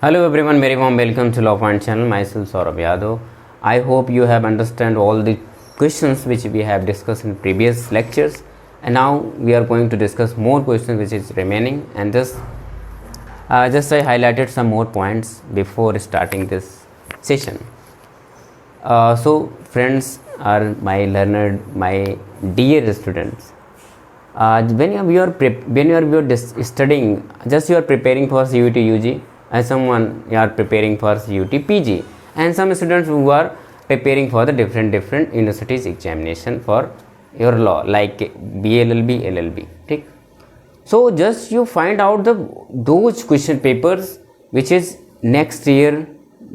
Hello everyone, very warm welcome to Law Point channel. Myself Saurabh Yadav. I hope you have understand all the questions which we have discussed in previous lectures, and now we are going to discuss more questions which is remaining. And just I highlighted some more points before starting this session. So friends are my learned, my dear students. When you are studying, just you are preparing for CUT UG, and someone you are preparing for CUT PG, and some students who are preparing for the different universities examination for your law like BLLB, LLB. ठीक. So just you find out those question papers which is next year,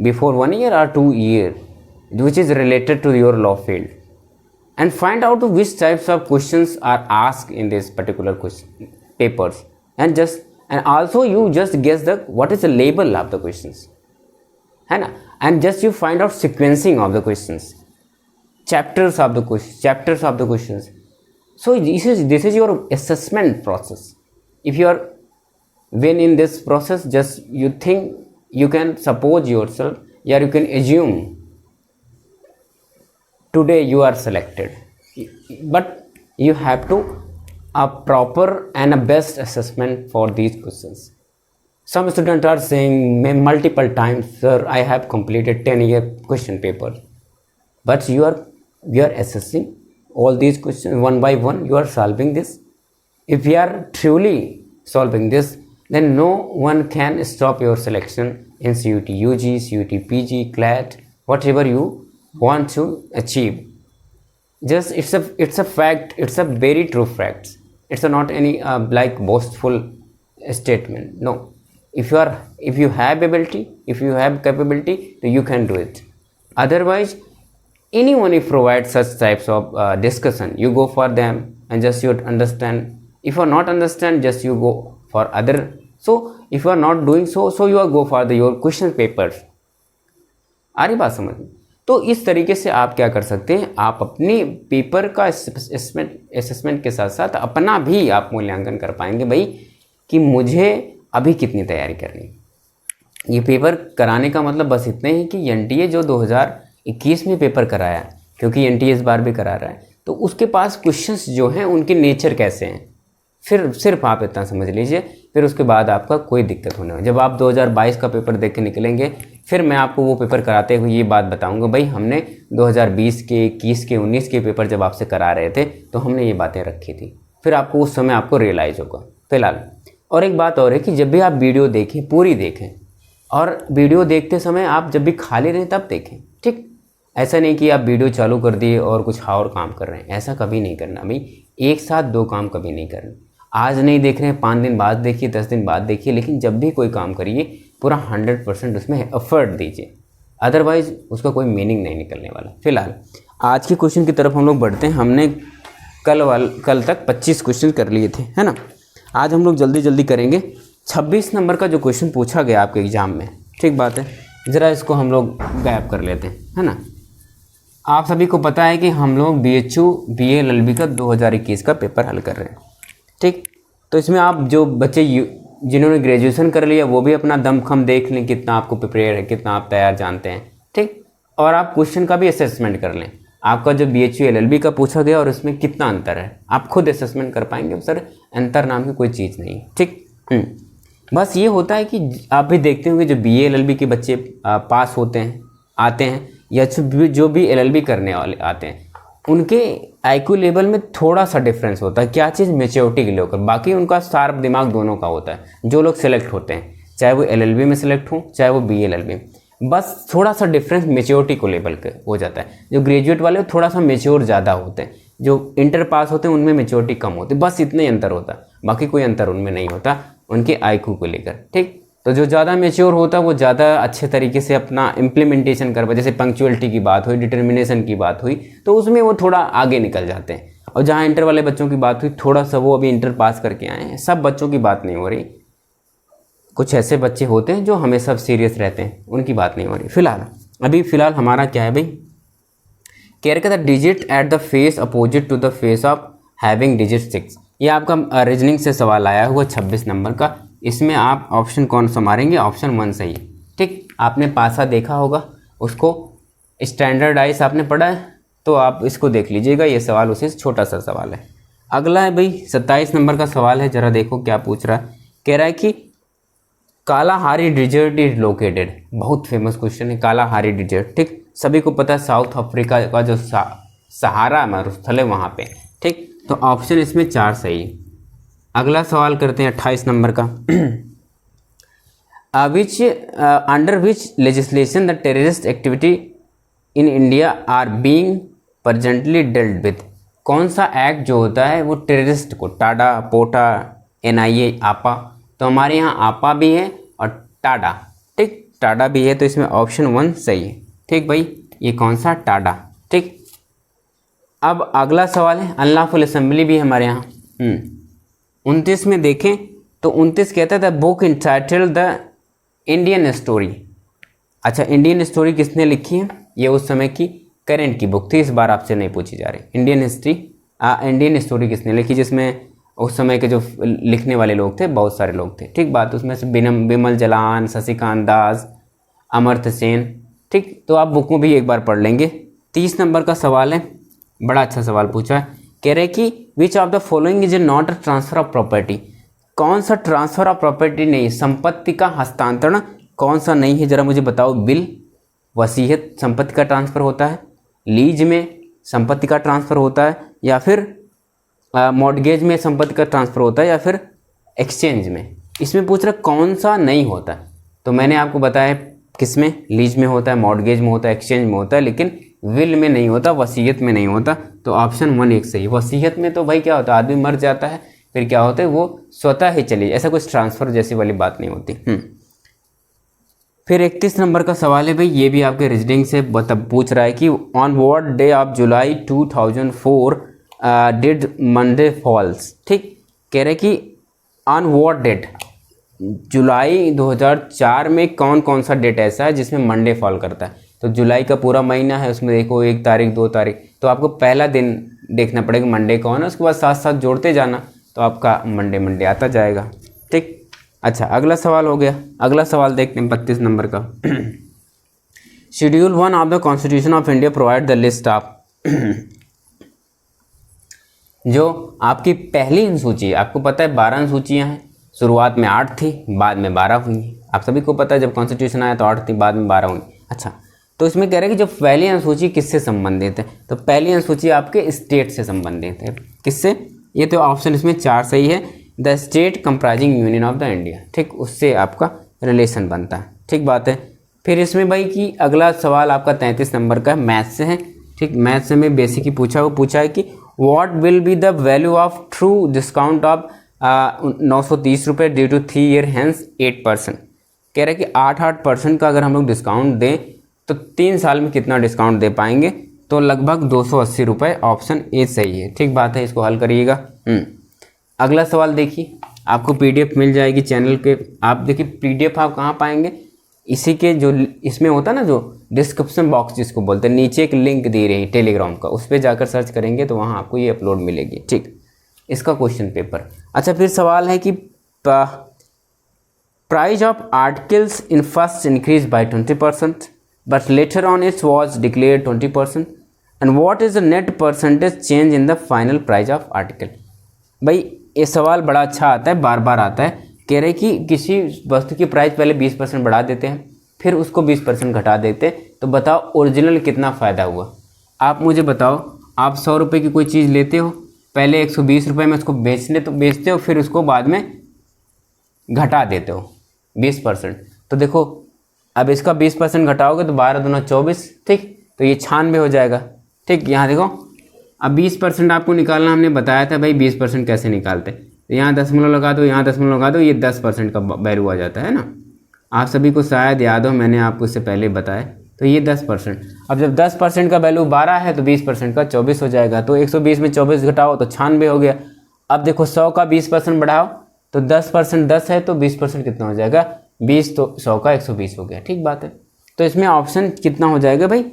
before 1 year or 2 years, which is related to your law field, and find out which types of questions are asked in this particular question papers, and also you just guess what is the label of the questions, and just you find out sequencing of the questions, chapters of the questions. So this is your assessment process. If you are when in this process, just you think you can suppose yourself, or you can assume today you are selected, but you have to a proper and a best assessment for these questions. Some students are saying multiple times, sir, I have completed 10-year question paper, but you are assessing all these questions one by one. You are solving this. If you are truly solving this, then no one can stop your selection in CUT UG, CUT PG, CLAT, whatever you want to achieve. Just it's a fact. It's a very true fact. It's not any like boastful statement. No, if you have ability, if you have capability, then you can do it. Otherwise, anyone if provides such types of discussion, you go for them and just you understand. If you not understand, just you go for other. So if you are not doing so you are go for your question papers. आ रही बात समझ में? तो इस तरीके से आप क्या कर सकते हैं, आप अपने पेपर का असेसमेंट के साथ साथ अपना भी आप मूल्यांकन कर पाएंगे भाई कि मुझे अभी कितनी तैयारी करनी। ये पेपर कराने का मतलब बस इतने ही कि एनटीए जो 2021 में पेपर कराया, क्योंकि एनटीए इस बार भी करा रहा है, तो उसके पास क्वेश्चंस जो हैं उनके नेचर कैसे हैं, फिर सिर्फ आप इतना समझ लीजिए, फिर उसके बाद आपका कोई दिक्कत होने वाली। जब आप 2022 का पेपर देख के निकलेंगे, फिर मैं आपको वो पेपर कराते हुए ये बात बताऊंगा, भाई हमने 2020 के, 21 के, 19 के पेपर जब आपसे करा रहे थे तो हमने ये बातें रखी थी। फिर आपको उस समय आपको रियलाइज़ होगा। फिलहाल और एक बात और है कि जब भी आप वीडियो देखें, पूरी देखें, और वीडियो देखते समय आप जब भी खाली रहें तब देखें। ठीक, ऐसा नहीं कि आप वीडियो चालू कर दिए और कुछ और काम कर रहे हैं, ऐसा कभी नहीं करना भाई। एक साथ दो काम कभी नहीं करना। आज नहीं देख रहे हैं, 5 दिन बाद देखिए, 10 दिन बाद देखिए, लेकिन जब भी कोई काम करिए पूरा 100% उसमें एफर्ट दीजिए, अदरवाइज उसका कोई मीनिंग नहीं निकलने वाला। फिलहाल आज के क्वेश्चन की तरफ हम लोग बढ़ते हैं। हमने कल तक 25 क्वेश्चन कर लिए थे, है ना। आज हम लोग जल्दी करेंगे 26 नंबर का जो क्वेश्चन पूछा गया आपके एग्जाम में। ठीक बात है, ज़रा इसको हम लोग गायब कर लेते हैं, है ना। आप सभी को पता है कि हम लोग BHU BLLB का 2021 का पेपर हल कर रहे हैं। ठीक, तो इसमें आप जो बच्चे जिन्होंने ग्रेजुएशन कर लिया वो भी अपना दमखम देख लें, कितना आपको प्रिपेयर है, कितना आप तैयार जानते हैं। ठीक, और आप क्वेश्चन का भी असेसमेंट कर लें, आपका जो BHU LLB का पूछा गया और इसमें कितना अंतर है, आप खुद असेसमेंट कर पाएंगे। सर अंतर नाम की कोई चीज़ नहीं। ठीक, बस ये होता है कि आप भी देखते होंगे जो BA LLB के बच्चे पास होते हैं, आते हैं, या जो भी LLB करने वाले आते हैं, उनके IQ लेवल में थोड़ा सा डिफरेंस होता है। क्या चीज़? मेच्योरिटी के लेकर। बाकी उनका शार्प दिमाग दोनों का होता है। जो लोग सेलेक्ट होते हैं, चाहे वो LLB में सेलेक्ट हो, चाहे वो BLLB, बस थोड़ा सा डिफरेंस मेच्योरिटी को लेवल का हो जाता है। जो ग्रेजुएट वाले थोड़ा सा मेच्योर ज़्यादा होते हैं, जो इंटर पास होते हैं उनमें मेच्योरिटी कम होती है, बस इतने अंतर होता है, बाकी कोई अंतर उनमें नहीं होता उनके IQ को लेकर। ठीक, तो जो ज़्यादा मेच्योर होता है वो ज़्यादा अच्छे तरीके से अपना इम्प्लीमेंटेशन कर पाए। जैसे पंक्चुअलिटी की बात हुई, डिटर्मिनेशन की बात हुई, तो उसमें वो थोड़ा आगे निकल जाते हैं। और जहाँ इंटर वाले बच्चों की बात हुई, थोड़ा सा वो अभी इंटर पास करके आए हैं, सब बच्चों की बात नहीं हो रही। कुछ ऐसे बच्चे होते हैं जो हमेशा सीरियस रहते हैं, उनकी बात नहीं हो रही। फिलहाल हमारा क्या है भाई, character the digit at the face opposite to the face of having digit 6। ये आपका रीजनिंग से सवाल आया हुआ 26 नंबर का। इसमें आप ऑप्शन कौन सा मारेंगे? ऑप्शन 1 सही है। ठीक, आपने पासा देखा होगा, उसको स्टैंडर्डाइज आपने पढ़ा है, तो आप इसको देख लीजिएगा, ये सवाल उसी से छोटा सा सवाल है। अगला है भाई 27 नंबर का सवाल है, जरा देखो क्या पूछ रहा है। कह रहा है कि कालाहारी डिजर्ट इज लोकेटेड, बहुत फेमस क्वेश्चन है कालाहारी डिजर्ट, ठीक, सभी को पता है साउथ अफ्रीका का जो सहारा मरुस्थल है वहाँ पे, ठीक, तो ऑप्शन इसमें 4 सही है। अगला सवाल करते हैं 28 नंबर का which under which legislation the terrorist activity in India are being presently dealt with, कौन सा एक्ट जो होता है वो टेररिस्ट को, टाडा, पोटा, NIA, आपा, तो हमारे यहाँ आपा भी है और टाडा, ठीक, टाडा भी है, तो इसमें ऑप्शन 1 सही है। ठीक भाई, ये कौन सा, टाडा, ठीक। अब अगला सवाल है अनलॉफुल असेंबली भी हमारे यहाँ 29 में देखें तो 29 कहता है the book entitled the Indian story. अच्छा, इंडियन स्टोरी किसने लिखी है, ये उस समय की करेंट की बुक थी, इस बार आपसे नहीं पूछी जा रही। इंडियन स्टोरी किसने लिखी, जिसमें उस समय के जो लिखने वाले लोग थे बहुत सारे लोग थे, ठीक बात, उसमें से बिमल जलान, शशिकांत दास, अमर्त्य सेन, ठीक, तो आप बुक में भी एक बार पढ़ लेंगे। 30 नंबर का सवाल है, बड़ा अच्छा सवाल पूछा है, कह रहे कि which of the following is not a transfer of property, कौन सा ट्रांसफर ऑफ प्रॉपर्टी नहीं, संपत्ति का हस्तांतरण कौन सा नहीं है, जरा मुझे बताओ। बिल, वसीयत संपत्ति का ट्रांसफर होता है, लीज में संपत्ति का ट्रांसफर होता है, या फिर मॉर्गेज में संपत्ति का ट्रांसफर होता है, या फिर एक्सचेंज में। इसमें पूछ रहा कौन सा नहीं होता, तो मैंने आपको बताया किस में, लीज में होता है, मॉर्गेज में होता है, एक्सचेंज में होता है, लेकिन विल में नहीं होता, वसीयत में नहीं होता, तो ऑप्शन 1 एक सही। वसीयत में तो भाई क्या होता है, आदमी मर जाता है फिर क्या होता है वो स्वतः ही चली, ऐसा कुछ ट्रांसफ़र जैसी वाली बात नहीं होती। फिर 31 नंबर का सवाल है भाई, ये भी आपके रीजनिंग से पूछ रहा है कि on what day of July 2004 did Monday falls, ठीक, कह रहे कि ऑन व्हाट डेट, जुलाई 2004 में कौन कौन सा डेट ऐसा है जिसमें मंडे फॉल करता है, तो जुलाई का पूरा महीना है, उसमें देखो 1 तारीख 2 तारीख, तो आपको पहला दिन देखना पड़ेगा मंडे कौन है, उसके बाद साथ साथ जोड़ते जाना, तो आपका मंडे आता जाएगा, ठीक। अच्छा, अगला सवाल हो गया, अगला सवाल देखते हैं 32 नंबर का schedule 1 of the constitution of India provide the list of जो आपकी पहली अनुसूची है, आपको पता है 12 अनुसूचियाँ हैं, शुरुआत में 8 थी, बाद में 12 हुई, आप सभी को पता है जब कॉन्स्टिट्यूशन आया तो 8 थी, बाद में 12 हुई। अच्छा, तो इसमें कह रहे हैं कि जो पहली अनुसूची किससे संबंधित है, तो पहली अनुसूची आपके स्टेट से संबंधित है, किससे, ये तो ऑप्शन इसमें 4 सही है, the state comprising union of the India, ठीक, उससे आपका रिलेशन बनता है, ठीक बात है। फिर इसमें भाई कि अगला सवाल आपका 33 नंबर का मैथ से है, ठीक, मैथ से में बेसिक ही पूछा है कि what will be the value of true discount of 930 रुपये ड्यू टू 3 ईयर हैंस 8%, कह रहे हैं कि 8% का अगर हम लोग डिस्काउंट दें तो 3 साल में कितना डिस्काउंट दे पाएंगे, तो लगभग 280 रुपये, ऑप्शन ए सही है, ठीक बात है, इसको हल करिएगा। अगला सवाल देखिए, आपको PDF मिल जाएगी चैनल के, आप देखिए PDF आप कहाँ पाएंगे, इसी के जो इसमें होता है ना, जो डिस्क्रिप्शन बॉक्स जिसको बोलते हैं, नीचे एक लिंक दे रही है टेलीग्राम का, उस पर जाकर सर्च करेंगे तो वहाँ आपको ये अपलोड मिलेगी, ठीक, इसका क्वेश्चन पेपर। अच्छा, फिर सवाल है कि price of articles in first increase by 20%, but later on it's was declare 20%, and what is the net percentage change in the final price of article. भाई ये सवाल बड़ा अच्छा आता है, बार बार आता है, कह रहे कि किसी वस्तु की प्राइस पहले 20% बढ़ा देते हैं, फिर उसको 20% घटा देते हैं, तो बताओ ओरिजिनल कितना फ़ायदा हुआ। आप मुझे बताओ, आप 100 रुपये की कोई चीज़ लेते हो, पहले 120 रुपये में उसको बेचते हो, फिर उसको बाद में घटा देते हो 20%, तो देखो अब इसका 20% घटाओगे तो 12 दूना 24, ठीक, तो ये 96 हो जाएगा, ठीक। यहाँ देखो अब 20% आपको निकालना हमने बताया था भाई, 20% कैसे निकालते, तो यहाँ दशमलव लगा दो, यहाँ दशमलव लगा दो, ये 10% का वैल्यू आ जाता है ना, आप सभी को शायद याद हो, मैंने आपको इससे पहले बताया, तो ये 10%। अब जब 10% का वैल्यू 12 है तो 20% का 24 हो जाएगा, तो 120 में 24 घटाओ तो 96 हो गया। अब देखो 100 का 20% बढ़ाओ तो 10% 10 है तो 20% कितना हो जाएगा, 20, तो 100 का 120 हो गया, ठीक बात है। तो इसमें ऑप्शन कितना हो जाएगा भाई,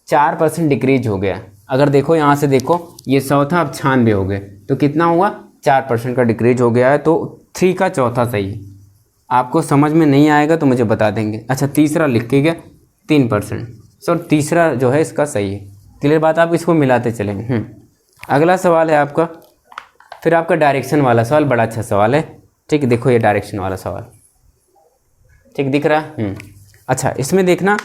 4% डिक्रीज हो गया। अगर देखो यहाँ से देखो, ये 100 था, अब 96 हो गए, तो कितना हुआ, 4% का डिक्रीज हो गया है, तो 3 का चौथा सही है। आपको समझ में नहीं आएगा तो मुझे बता देंगे। अच्छा तीसरा लिख के गया 3%, सो तीसरा जो है इसका सही है। क्लियर बात, आप इसको मिलाते चलेंगे। अगला सवाल है आपका, फिर आपका डायरेक्शन वाला सवाल, बड़ा अच्छा सवाल है। ठीक, देखो ये डायरेक्शन वाला सवाल, ठीक दिख रहा है। अच्छा इसमें देखना,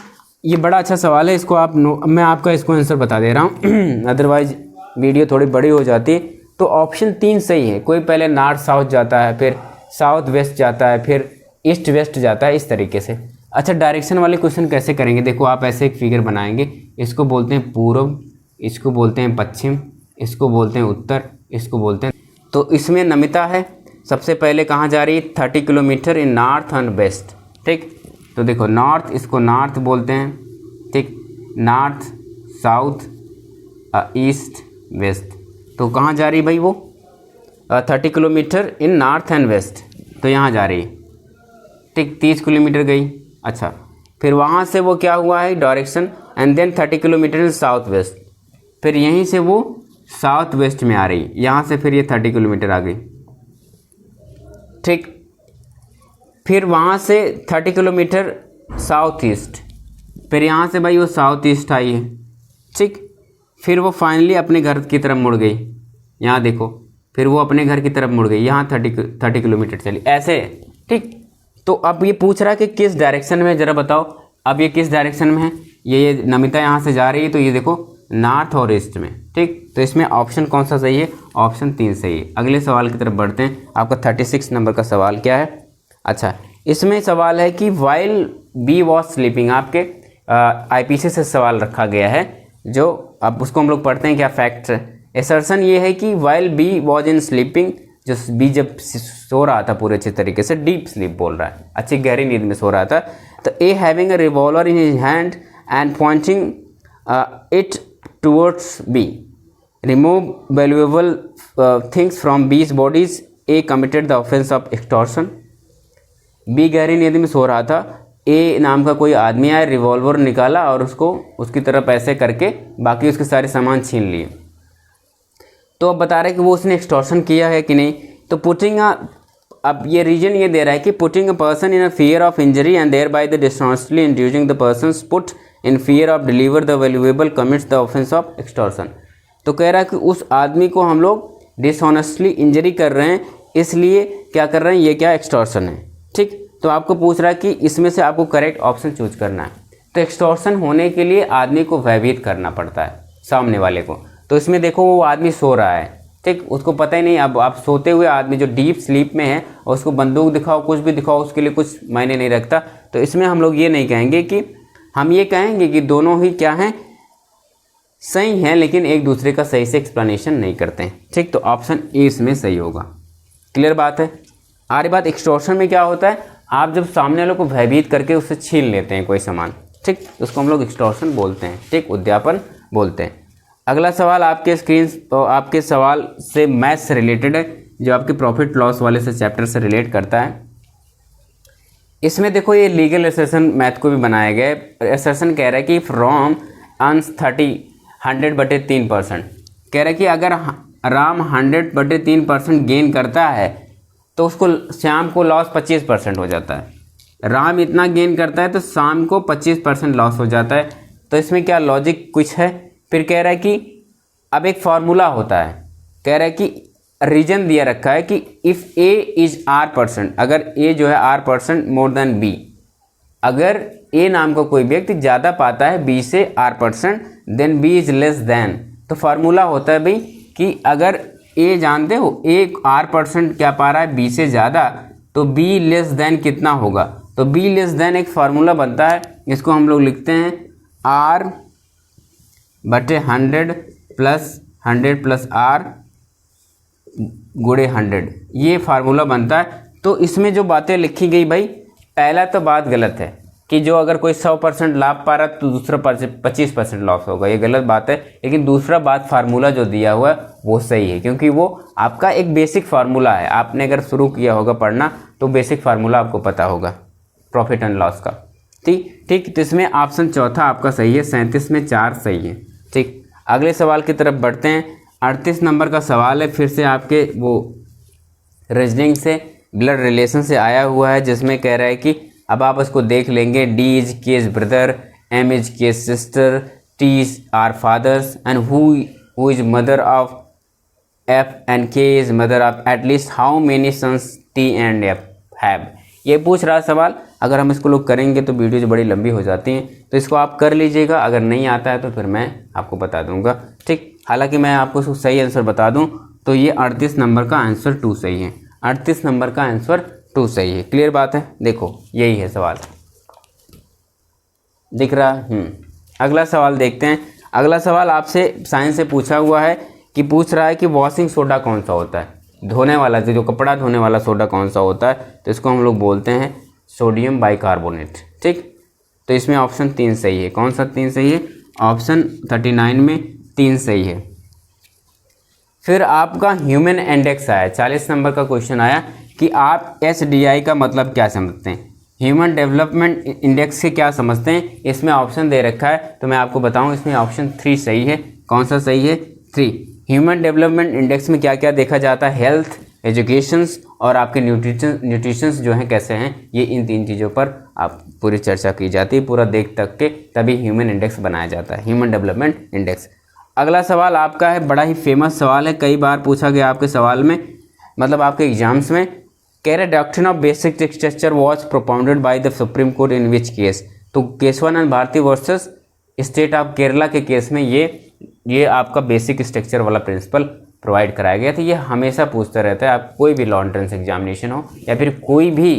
ये बड़ा अच्छा सवाल है, इसको आप मैं आपका इसको आंसर बता दे रहा हूँ अदरवाइज वीडियो थोड़ी बड़ी हो जाती है। तो ऑप्शन 3 सही है। कोई पहले नॉर्थ साउथ जाता है, फिर साउथ वेस्ट जाता है, फिर ईस्ट वेस्ट जाता है, इस तरीके से। अच्छा डायरेक्शन वाले क्वेश्चन कैसे करेंगे, देखो आप ऐसे एक फिगर बनाएंगे, इसको बोलते हैं पूर्व, इसको बोलते हैं पश्चिम, इसको बोलते हैं उत्तर, इसको बोलते हैं। तो इसमें नमिता है, सबसे पहले कहाँ जा रही है, 30 kilometre in north and west. ठीक, तो देखो नॉर्थ, इसको नॉर्थ बोलते हैं। ठीक, नॉर्थ साउथ ईस्ट वेस्ट, तो कहाँ जा रही भाई वो 30 kilometre in north and west, तो यहाँ जा रही है। ठीक, 30 किलोमीटर गई। अच्छा फिर वहाँ से वो क्या हुआ है direction, and then 30 kilometre in south west, फिर यहीं से वो साउथ वेस्ट में आ रही, यहाँ से फिर ये 30 किलोमीटर आ गई। ठीक, फिर वहाँ से 30 किलोमीटर साउथ ईस्ट, फिर यहाँ से भाई वो साउथ ईस्ट आई है। ठीक, फिर वो फाइनली अपने घर की तरफ मुड़ गई, यहाँ देखो, फिर वो अपने घर की तरफ मुड़ गई, यहाँ 30 किलोमीटर चली, ऐसे। ठीक, तो अब ये पूछ रहा है कि किस डायरेक्शन में, ज़रा बताओ अब ये किस डायरेक्शन में है। ये नमिता यहाँ से जा रही है, तो ये देखो नॉर्थ और ईस्ट में। ठीक, तो इसमें ऑप्शन कौन सा सही है, ऑप्शन 3 सही है। अगले सवाल की तरफ बढ़ते हैं। आपका 36 नंबर का सवाल क्या है। अच्छा इसमें सवाल है कि वाइल बी वॉज स्लीपिंग, आपके IPC से सवाल रखा गया है, जो अब उसको हम लोग पढ़ते हैं क्या फैक्ट। एसर्शन ये है कि while B was in sleeping, जो बी जब सो रहा था पूरे अच्छे तरीके से, डीप स्लीप बोल रहा है, अच्छी गहरी नींद में सो रहा था। तो A having a revolver in his hand and pointing it towards B, remove valuable things from B's bodies, A committed the offence of extortion. B गहरी नींद में सो रहा था, ए नाम का कोई आदमी आया, रिवॉल्वर निकाला और उसको उसकी तरफ ऐसे करके बाकी उसके सारे सामान छीन लिए। तो अब बता रहे हैं कि वो उसने एक्सटॉर्शन किया है कि नहीं। तो पुटिंग अब ये रीजन ये दे रहा है कि putting a person in a fear of injury and thereby the dishonestly inducing the person put in fear of deliver the valuable commits the offence of extortion. तो कह रहा है कि उस आदमी को हम लोग डिसऑनेस्टली इंजरी कर रहे हैं, इसलिए क्या कर रहे हैं, ये क्या एक्सटॉर्शन है। ठीक, तो आपको पूछ रहा है कि इसमें से आपको करेक्ट ऑप्शन चूज करना है। तो एक्सटॉर्शन होने के लिए आदमी को भयभीत करना पड़ता है सामने वाले को। तो इसमें देखो वो आदमी सो रहा है, ठीक, उसको पता ही नहीं। अब आप सोते हुए आदमी जो डीप स्लीप में है और उसको बंदूक दिखाओ, कुछ भी दिखाओ, उसके लिए कुछ मायने नहीं रखता। तो इसमें हम लोग ये नहीं कहेंगे कि, हम ये कहेंगे कि दोनों ही क्या हैं, सही हैं, लेकिन एक दूसरे का सही से एक्सप्लेनेशन नहीं करते हैं। ठीक, तो ऑप्शन ए इसमें सही होगा। क्लियर बात है। आ रही बात, एक्सटॉर्शन में क्या होता है, आप जब सामने वालों को भयभीत करके उससे छीन लेते हैं कोई सामान, ठीक, उसको हम लोग एक्सटॉर्शन बोलते हैं। ठीक, उद्यापन बोलते हैं। अगला सवाल आपके स्क्रीन तो आपके सवाल से मैथ से रिलेटेड है, जो आपके प्रॉफिट लॉस वाले से चैप्टर से रिलेट करता है। इसमें देखो ये लीगल एसर्शन मैथ को भी बनाया गया है। एसर्शन कह रहा है कि फ्रॉम अर्न्स 100/3%, कह रहा है कि अगर राम 100/3% गेन करता है तो उसको श्याम को लॉस 25% हो जाता है। राम इतना गेन करता है तो श्याम को 25% लॉस हो जाता है। तो इसमें क्या लॉजिक कुछ है। फिर कह रहा है कि अब एक फार्मूला होता है, कह रहा है कि रीजन दिया रखा है कि इफ़ ए इज R%, अगर ए जो है R% मोर देन बी, अगर ए नाम का कोई व्यक्ति ज़्यादा पाता है बी से R%, then B is less than. तो फार्मूला होता है भाई कि अगर ए जानते हो ए R% क्या पा रहा है बी से ज़्यादा, तो बी लेस देन कितना होगा। तो बी लेस देन एक फार्मूला बनता है, इसको हम लोग लिखते हैं R/100 + 100 + R × 100, ये फार्मूला बनता है। तो इसमें जो बातें लिखी गई भाई, पहला तो बात गलत है कि जो अगर कोई 100% लाभ पा रहा है तो दूसरा 25% लॉस होगा, ये गलत बात है। लेकिन दूसरा बात फार्मूला जो दिया हुआ है वो सही है, क्योंकि वो आपका एक बेसिक फार्मूला है। आपने अगर शुरू किया होगा पढ़ना तो बेसिक फार्मूला आपको पता होगा प्रॉफिट एंड लॉस का। ठीक, तो इसमें ऑप्शन चौथा आपका सही है, 37 में 4 सही है। ठीक, अगले सवाल की तरफ बढ़ते हैं। 38 नंबर का सवाल है, फिर से आपके वो रीजनिंग से। ब्लड रिलेशन से आया हुआ है, जिसमें कह रहा है कि अब आप उसको देख लेंगे, d is k is brother, m is k sister, t is r fathers and who is mother of f and k is mother of at least how many sons t and f have. ये पूछ रहा सवाल। अगर हम इसको लोग करेंगे तो वीडियो जो बड़ी लंबी हो जाती हैं, तो इसको आप कर लीजिएगा। अगर नहीं आता है तो फिर मैं आपको बता दूंगा, ठीक। हालांकि मैं आपको सही आंसर बता दूं तो ये 38 नंबर का आंसर 2 सही है। 38 नंबर का आंसर 2 सही है। क्लियर बात है। देखो यही है सवाल, दिख रहा। अगला सवाल देखते हैं। अगला सवाल आपसे साइंस से पूछा हुआ है कि पूछ रहा है कि वॉशिंग सोडा कौन सा होता है, धोने वाला, जो कपड़ा धोने वाला सोडा कौन सा होता है, तो इसको हम लोग बोलते हैं सोडियम बाइकार्बोनेट, ठीक। तो इसमें ऑप्शन 3 सही है। कौन सा 3 सही है? ऑप्शन 39 में 3 सही है। फिर आपका ह्यूमन इंडेक्स आया, 40 नंबर का क्वेश्चन आया कि आप HDI का मतलब क्या समझते हैं, ह्यूमन डेवलपमेंट इंडेक्स से क्या समझते हैं। इसमें ऑप्शन दे रखा है तो मैं आपको बताऊं, इसमें ऑप्शन 3 सही है। कौन सा सही है? 3। ह्यूमन डेवलपमेंट इंडेक्स में क्या क्या देखा जाता है? हेल्थ, एजुकेशंस और आपके न्यूट्रिशंस जो हैं कैसे हैं, ये इन 3 चीज़ों पर आप पूरी चर्चा की जाती है, पूरा देख तक के तभी ह्यूमन इंडेक्स बनाया जाता है, ह्यूमन डेवलपमेंट इंडेक्स। अगला सवाल आपका है, बड़ा ही फेमस सवाल है, कई बार पूछा गया आपके सवाल में, मतलब आपके एग्जाम्स में। कह रहे doctrine of basic structure was propounded by the Supreme Court in which case. तो Kesavananda Bharati versus State of Kerala के केस में ये आपका बेसिक स्ट्रक्चर वाला प्रिंसिपल प्रोवाइड कराया गया था। ये हमेशा पूछता रहता है, आप कोई भी लॉ एंट्रेंस एग्जामिनेशन हो या फिर कोई भी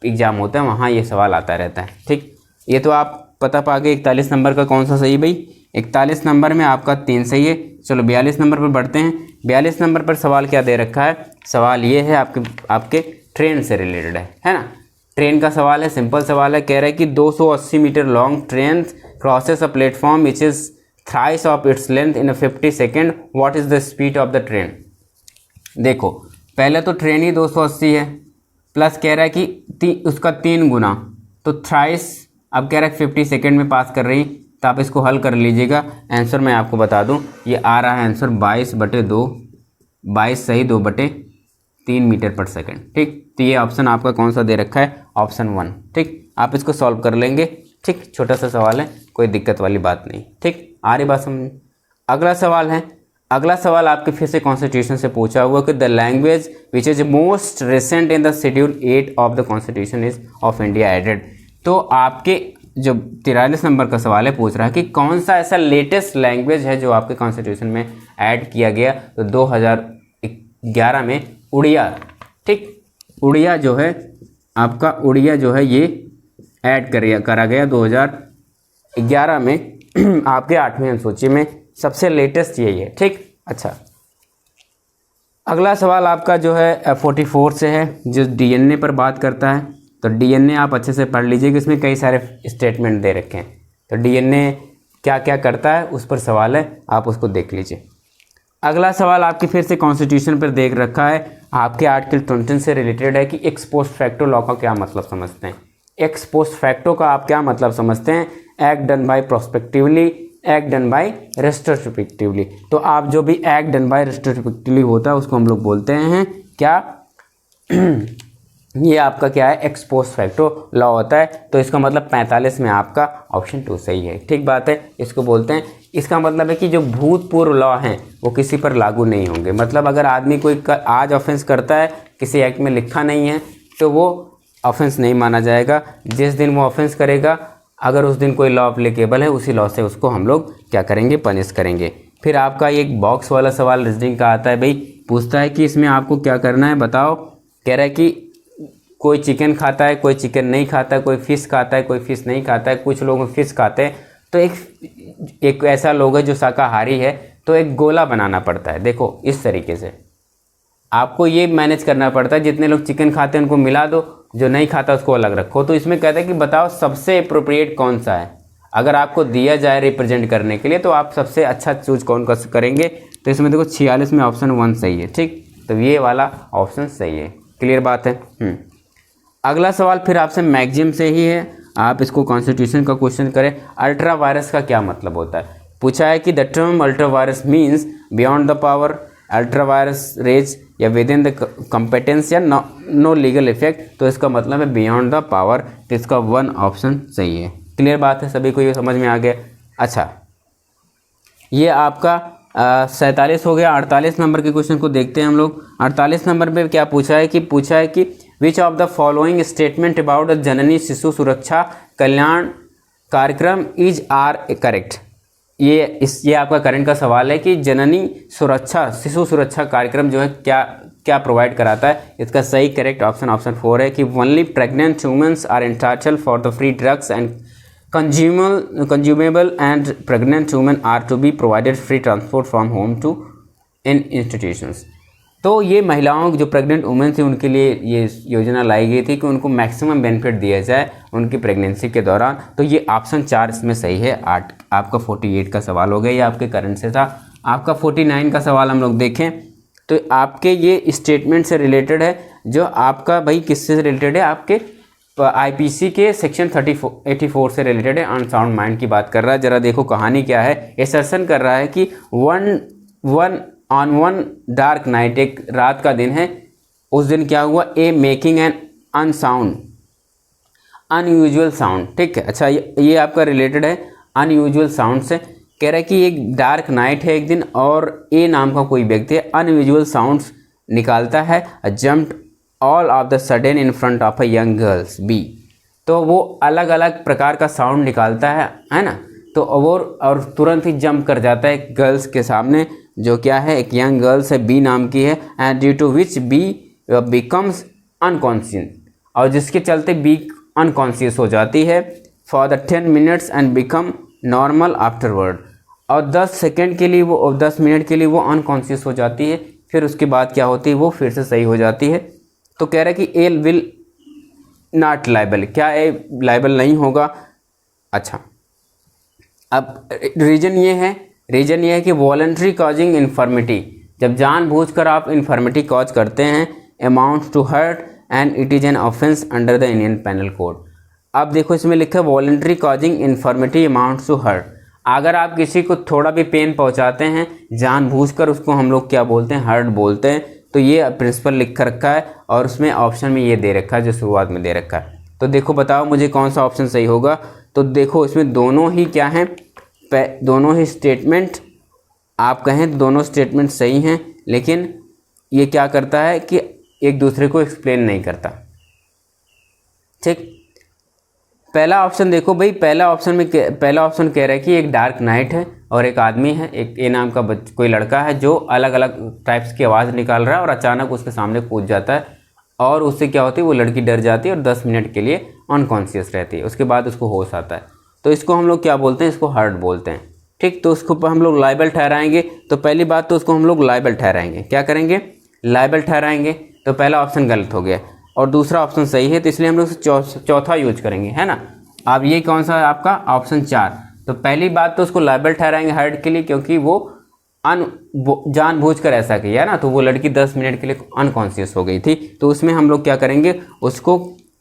एग्जाम होता है वहाँ ये सवाल आता रहता है, ठीक। ये तो आप पता पा गए। 41 नंबर का कौन सा सही भाई? 41 नंबर में आपका 3 सही है। चलो 42 नंबर पर बढ़ते हैं। 42 नंबर पर सवाल क्या दे रखा है? सवाल ये है आपके ट्रेन से रिलेटेड है ना। ट्रेन का सवाल है, सिंपल सवाल है। कह रहा है कि 280 metre long train crosses a platform which is thrice of its length in 50 second, what is the speed of the train. देखो पहले तो ट्रेन ही 280 है, प्लस कह रहा है कि उसका 3 गुना, तो थ्राइस अब कह रहा है 50 सेकेंड में पास कर रही। तो आप इसको हल कर लीजिएगा। आंसर मैं आपको बता दूं, ये आ रहा है आंसर 22/2, 22 सही 2/3 मीटर पर सेकेंड, ठीक। तो ये ऑप्शन आपका कौन सा दे रखा है? ऑप्शन 1, ठीक। आप इसको सॉल्व कर लेंगे, ठीक। छोटा सा सवाल है, कोई दिक्कत वाली बात नहीं, ठीक। आ रही बात समझ। अगला सवाल है, अगला सवाल आपके फिर से कॉन्स्टिट्यूशन से पूछा हुआ कि the language which is most recent in the schedule 8 of the constitution is of India added. तो आपके जो 43 नंबर का सवाल है, पूछ रहा है कि कौन सा ऐसा लेटेस्ट लैंग्वेज है जो आपके कॉन्स्टिट्यूशन में ऐड किया गया। तो 2011 में उड़िया, ठीक। उड़िया जो है आपका, उड़िया जो है ये ऐड करा गया 2011 में आपके 8वें अनुसूची में। सबसे लेटेस्ट यही है, ठीक। अच्छा, अगला सवाल आपका जो है 44 से है, जो DNA पर बात करता है। तो DNA आप अच्छे से पढ़ लीजिए कि इसमें कई सारे स्टेटमेंट दे रखे हैं। तो DNA क्या क्या करता है उस पर सवाल है, आप उसको देख लीजिए। अगला सवाल आपके फिर से कॉन्स्टिट्यूशन पर देख रखा है, आपके आर्टिकल 20 से रिलेटेड है कि एक्स पोस्ट फैक्टो लॉ का क्या मतलब समझते हैं। एक्स पोस्ट फैक्टो का आप क्या मतलब समझते हैं? Act done by prospectively, act done by retrospectively. तो आप जो भी एक्ट डन बाय रेट्रोस्पेक्टिवली होता है उसको हम लोग बोलते हैं क्या? ये आपका क्या है? एक्स पोस्ट फैक्टो लॉ होता है। तो इसका मतलब 45 में आपका ऑप्शन 2 सही है, ठीक बात है। इसको बोलते हैं, इसका मतलब है कि जो भूतपूर्व लॉ हैं वो किसी पर लागू नहीं होंगे। मतलब अगर आदमी कोई आज ऑफेंस करता है, किसी एक्ट में लिखा नहीं है, तो वो ऑफेंस नहीं माना जाएगा। जिस दिन वो ऑफेंस करेगा, अगर उस दिन कोई लॉ अप्लीकेबल है, उसी लॉ से उसको हम लोग क्या करेंगे? पनिश करेंगे। फिर आपका एक बॉक्स वाला सवाल रीजनिंग का आता है भाई, पूछता है कि इसमें आपको क्या करना है बताओ। कह रहा है कि कोई चिकन खाता है, कोई चिकन नहीं खाता है, कोई फिश खाता है, कोई फिश नहीं खाता है, कुछ लोग फिश खाते हैं। तो एक ऐसा लोग है जो शाकाहारी है, तो एक गोला बनाना पड़ता है। देखो इस तरीके से आपको ये मैनेज करना पड़ता है, जितने लोग चिकन खाते हैं उनको मिला दो, जो नहीं खाता उसको अलग रखो। तो इसमें कहते हैं कि बताओ सबसे अप्रोप्रिएट कौन सा है। अगर आपको दिया जाए रिप्रेजेंट करने के लिए तो आप सबसे अच्छा चूज कौन करेंगे? तो इसमें देखो 46 में ऑप्शन 1 सही है, ठीक। तो ये वाला ऑप्शन सही है, क्लियर बात है। अगला सवाल फिर आपसे मैक्सिम से ही है, आप इसको कॉन्स्टिट्यूशन का क्वेश्चन करें। अल्ट्रा वायरस का क्या मतलब होता है? पूछा है कि the term ultra vires means beyond the power ultra vires रेज या विद इन द कॉम्पिटेंस या नो लीगल इफेक्ट, तो इसका मतलब है बियॉन्ड द पावर, तो इसका 1 ऑप्शन सही है। क्लियर बात है सभी को, ये समझ में आ गया। अच्छा, ये आपका 47 हो गया। 48 नंबर के क्वेश्चन को देखते हैं हम लोग। 48 नंबर पे क्या पूछा है कि which of the following statement about Janani Shishu Suraksha कल्याण कार्यक्रम इज आर करेक्ट। ये आपका करंट का सवाल है कि जननी सुरक्षा शिशु सुरक्षा कार्यक्रम जो है क्या प्रोवाइड कराता है। इसका सही करेक्ट ऑप्शन 4 है कि only pregnant womens are entitled for the free drugs and consumable and pregnant women are to be provided free transport from home to in institutions. तो ये महिलाओं जो प्रेग्नेंट वुमेन थी उनके लिए ये योजना लाई गई थी कि उनको मैक्सिमम बेनिफिट दिया जाए उनकी प्रेगनेंसी के दौरान। तो ये ऑप्शन 4 इसमें सही है। आपका 48 का सवाल हो गया, ये आपके करंट से था। आपका 49 का सवाल हम लोग देखें तो आपके ये स्टेटमेंट से रिलेटेड है, जो आपका भाई किससे रिलेटेड है, आपके आईपीसी के सेक्शन 84 से रिलेटेड है। अनसाउंड माइंड की बात कर रहा है। जरा देखो कहानी क्या है। एसर्शन कर रहा है कि वन डार्क नाइट, एक रात का दिन है, उस दिन क्या हुआ, ए मेकिंग एन अनयूजुअल साउंड। ठीक है, अच्छा ये आपका रिलेटेड है अनयूजुअल साउंड से। कह रहा है कि एक डार्क नाइट है एक दिन और ए नाम का कोई व्यक्ति अनयूजुअल साउंड्स निकालता है। Jumped all of the sudden in front of a young girls B. तो वो अलग अलग प्रकार का साउंड निकालता है ना, तो और तुरंत ही जंप कर जाता है गर्ल्स के सामने, जो क्या है एक यंग गर्ल्स है, बी नाम की है। And due to which B becomes unconscious, और जिसके चलते बी अनकॉन्शियस हो जाती है for the 10 minutes and become normal afterward. और 10 सेकेंड के लिए वो 10 मिनट के लिए वो अनकॉन्शियस हो जाती है, फिर उसके बाद क्या होती है, वो फिर से सही हो जाती है। तो कह रहा है कि ए विल नॉट लाइबल, क्या ए लाइबल नहीं होगा। अच्छा, अब रीजन ये है कि वॉलंटरी कॉजिंग इन्फर्मिटी, जब जानबूझकर आप इन्फर्मिटी कॉज करते हैं, amount to hurt and it is an offence under the Indian Penal Code. अब देखो इसमें लिखा है voluntary causing infirmity amount to hurt. अगर आप किसी को थोड़ा भी पेन पहुंचाते हैं जानबूझकर, उसको हम लोग क्या बोलते हैं, हर्ट बोलते हैं। तो ये प्रिंसिपल लिख कर रखा है और उसमें ऑप्शन में ये दे रखा है जो शुरुआत में दे रखा है। तो देखो बताओ मुझे कौन सा ऑप्शन सही होगा। तो देखो इसमें दोनों ही क्या हैं, दोनों ही स्टेटमेंट आप कहें दोनों स्टेटमेंट सही हैं, लेकिन ये क्या करता है कि एक दूसरे को एक्सप्लेन नहीं करता। ठीक, पहला ऑप्शन देखो भाई, पहला ऑप्शन कह रहा है कि एक डार्क नाइट है और एक आदमी है, एक ए नाम का कोई लड़का है जो अलग अलग टाइप्स की आवाज़ निकाल रहा है और अचानक उसके सामने कूद जाता है और उससे क्या होती है, वो लड़की डर जाती है और 10 मिनट के लिए अनकॉन्शियस रहती है, उसके बाद उसको होश आता है। तो इसको हम लोग क्या बोलते हैं, इसको हर्ट बोलते हैं। ठीक, तो उसको हम लोग लाइबल ठहराएंगे। तो पहली बात तो उसको हम लोग लाइबल ठहराएंगे, क्या करेंगे, लाइबल ठहराएंगे। तो पहला ऑप्शन गलत हो गया और दूसरा ऑप्शन सही है, तो इसलिए हम लोग चौथा यूज करेंगे, है ना। अब ये कौन सा है आपका ऑप्शन 4। तो पहली बात तो उसको लाइबल ठहराएंगे हर्ट के लिए, क्योंकि वो जानबूझकर ऐसा किया ना, तो वो लड़की 10 मिनट के लिए अनकॉन्शियस हो गई थी, तो उसमें हम लोग क्या करेंगे, उसको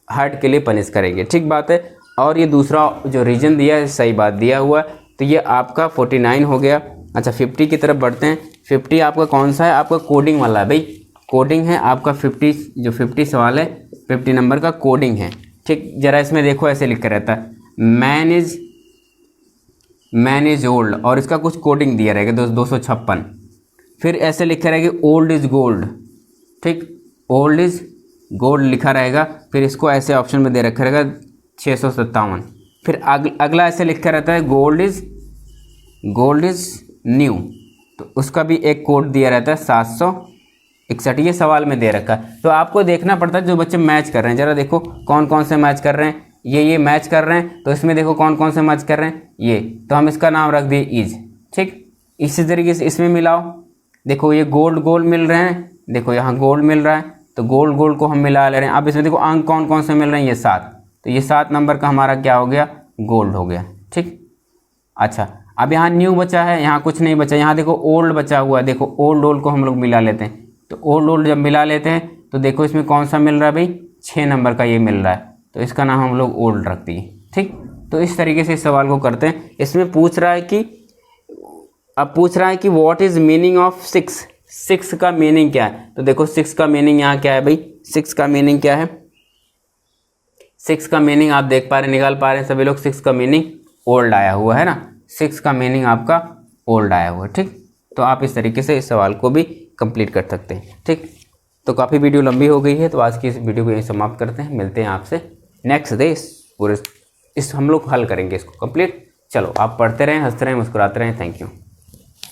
हर्ट के लिए पनिश करेंगे। ठीक बात है। और ये दूसरा जो रीजन दिया है सही बात दिया हुआ, तो ये आपका 49 हो गया। अच्छा 50 की तरफ बढ़ते हैं। 50 आपका कौन सा है, आपका कोडिंग वाला है भाई, कोडिंग है आपका 50 सवाल है, 50 नंबर का कोडिंग है। ठीक, जरा इसमें देखो ऐसे लिख कर रहता है मैन इज ओल्ड, और इसका कुछ कोडिंग दिया रहेगा 256। फिर ऐसे लिखा रहेगा ओल्ड इज गोल्ड। ठीक, ओल्ड इज गोल्ड लिखा रहेगा, फिर इसको ऐसे ऑप्शन में दे रखा रहेगा 657। फिर अगला ऐसे लिखा रहता है गोल्ड इज न्यू, तो उसका भी एक कोड दिया रहता है 761। ये सवाल में दे रखा है। तो आपको देखना पड़ता है जो बच्चे मैच कर रहे हैं, जरा देखो कौन कौन से मैच कर रहे हैं, ये मैच कर रहे हैं, तो इसमें देखो कौन कौन से मैच कर रहे हैं, ये तो हम इसका नाम रख दिए इज। ठीक, इसी तरीके से इसमें मिलाओ, देखो ये गोल्ड मिल रहे हैं, देखो यहाँ गोल्ड मिल रहा है, तो गोल्ड को हम मिला ले रहे हैं। अब इसमें देखो अंक कौन कौन से मिल रहे हैं, ये 7, तो ये 7 नंबर का हमारा क्या हो गया, गोल्ड हो गया। ठीक, अच्छा अब यहाँ न्यू बचा है, यहाँ कुछ नहीं बचा, यहाँ देखो ओल्ड बचा हुआ है, देखो ओल्ड को हम लोग मिला लेते हैं। तो ओल्ड जब मिला लेते हैं तो देखो इसमें कौन सा मिल रहा है भाई, 6 नंबर का ये मिल रहा है, तो इसका नाम हम लोग ओल्ड रख दिए। ठीक, तो इस तरीके से इस सवाल को करते हैं। इसमें पूछ रहा है कि व्हाट इज मीनिंग ऑफ 6 का मीनिंग क्या है? तो देखो 6 का मीनिंग यहाँ क्या है भाई, 6 का मीनिंग क्या है? 6 का मीनिंग आप देख पा रहे, निकाल पा रहे हैं सभी लोग। 6 का मीनिंग ओल्ड आया हुआ है ना, 6 का मीनिंग आपका ओल्ड आया हुआ है, ठीक। तो आप इस तरीके से इस सवाल को भी कंप्लीट कर सकते हैं, ठीक। तो काफ़ी वीडियो लंबी हो गई है, तो आज की इस वीडियो को यहीं समाप्त करते हैं। मिलते हैं आपसे नेक्स्ट डे, पूरे इस हम लोग हल करेंगे इसको कंप्लीट। चलो आप पढ़ते रहें, हंसते रहें, मुस्कुराते रहें। Thank you.